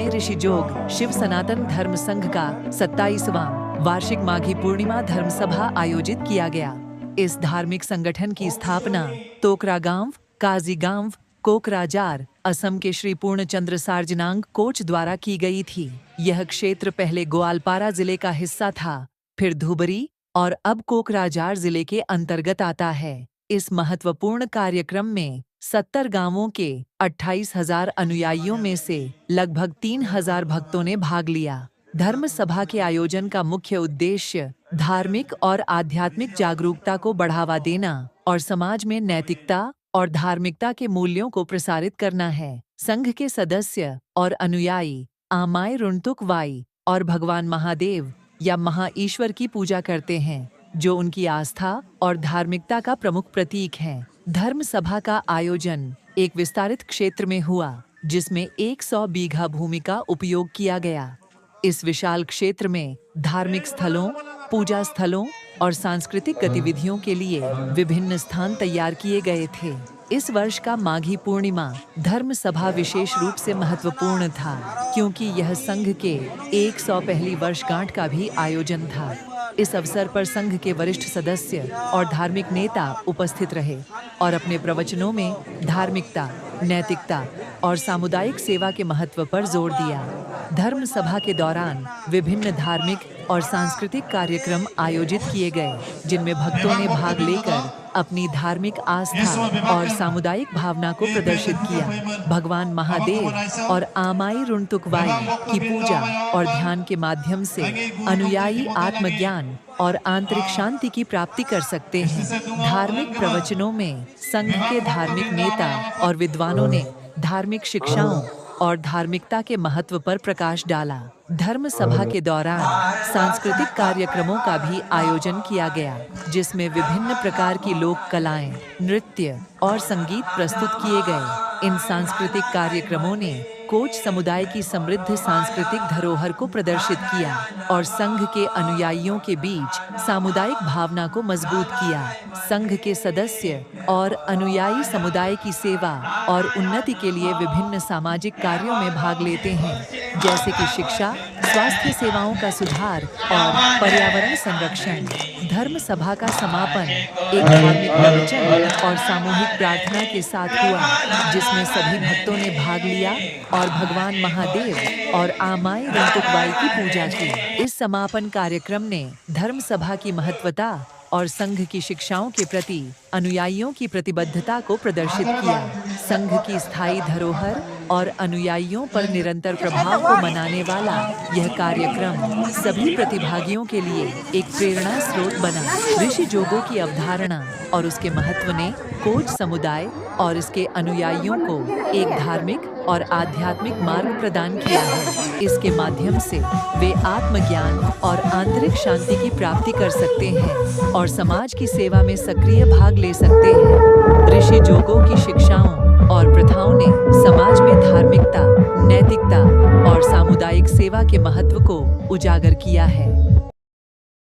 ऋषि जोग शिव सनातन धर्म संघ का 27वां वार्षिक माघी पूर्णिमा धर्म सभा आयोजित किया गया। इस धार्मिक संगठन की स्थापना तोकरा गांव, काजी गांव, कोकराजार, असम के श्री पूर्णचंद्र सार्वजनांग कोच द्वारा की गई थी। यह क्षेत्र पहले ग्वालपारा जिले का हिस्सा था, फिर धुबरी और अब कोकराजार जिले के अंतर्गत आता है। इस महत्वपूर्ण कार्यक्रम में 70 गांवों के 28,000 अनुयायियों में से लगभग 3,000 भक्तों ने भाग लिया। धर्म सभा के आयोजन का मुख्य उद्देश्य धार्मिक और आध्यात्मिक जागरूकता को बढ़ावा देना और समाज में नैतिकता और धार्मिकता के मूल्यों को प्रसारित करना है। संघ के सदस्य और अनुयायी आमाय रुणतुक वाई और भगवान महादेव या महाईश्वर की पूजा करते हैं, जो उनकी आस्था और धार्मिकता का प्रमुख प्रतीक है। धर्म सभा का आयोजन एक विस्तारित क्षेत्र में हुआ, जिसमें 100 बीघा भूमि का उपयोग किया गया। इस विशाल क्षेत्र में धार्मिक स्थलों, पूजा स्थलों और सांस्कृतिक गतिविधियों के लिए विभिन्न स्थान तैयार किए गए थे। इस वर्ष का माघी पूर्णिमा धर्म सभा विशेष रूप से महत्वपूर्ण था, क्योंकि यह संघ के 101 वर्षगांठ का भी आयोजन था। इस अवसर पर संघ के वरिष्ठ सदस्य और धार्मिक नेता उपस्थित रहे और अपने प्रवचनों में धार्मिकता, नैतिकता और सामुदायिक सेवा के महत्व पर जोर दिया। धर्म सभा के दौरान विभिन्न धार्मिक और सांस्कृतिक कार्यक्रम आयोजित किए गए, जिनमें भक्तों ने भाग लेकर अपनी धार्मिक आस्था और सामुदायिक भावना को प्रदर्शित किया। भगवान महादेव और आमाई रुणतुकवाई की पूजा और ध्यान के माध्यम से अनुयायी आत्मज्ञान और आंतरिक शांति की प्राप्ति कर सकते हैं। धार्मिक प्रवचनों में संघ के धार्मिक नेता और विद्वानों ने धार्मिक शिक्षाओं और धार्मिकता के महत्व पर प्रकाश डाला। धर्म सभा के दौरान सांस्कृतिक कार्यक्रमों का भी आयोजन किया गया, जिसमें विभिन्न प्रकार की लोक कलाएं, नृत्य और संगीत प्रस्तुत किए गए। इन सांस्कृतिक कार्यक्रमों ने कोच समुदाय की समृद्ध सांस्कृतिक धरोहर को प्रदर्शित किया और संघ के अनुयायियों के बीच सामुदायिक भावना को मजबूत किया। संघ के सदस्य और अनुयायी समुदाय की सेवा और उन्नति के लिए विभिन्न सामाजिक कार्यों में भाग लेते हैं, जैसे कि शिक्षा, स्वास्थ्य सेवाओं का सुधार और पर्यावरण संरक्षण। धर्म सभा का समापन एक धार्मिक प्रवचन और सामूहिक प्रार्थना के साथ हुआ, जिसमें सभी भक्तों ने भाग लिया और भगवान महादेव और आमाई रुणतुकवाई की पूजा की। इस समापन कार्यक्रम ने धर्म सभा की महत्वता और संघ की शिक्षाओं के प्रति अनुयायियों की प्रतिबद्धता को प्रदर्शित किया। संघ की स्थायी धरोहर और अनुयायियों पर निरंतर प्रभाव को मनाने वाला यह कार्यक्रम सभी प्रतिभागियों के लिए एक प्रेरणा स्रोत बना। ऋषि जोगों की अवधारणा और उसके महत्व ने कोच समुदाय और इसके अनुयायियों को एक धार्मिक और आध्यात्मिक मार्ग प्रदान किया है। इसके माध्यम से वे आत्मज्ञान और आंतरिक शांति की प्राप्ति कर सकते हैं और समाज की सेवा में सक्रिय भाग ले सकते हैं। ऋषि जोगों की शिक्षाओं और प्रथाओं ने समाज में धार्मिकता, नैतिकता और सामुदायिक सेवा के महत्व को उजागर किया है।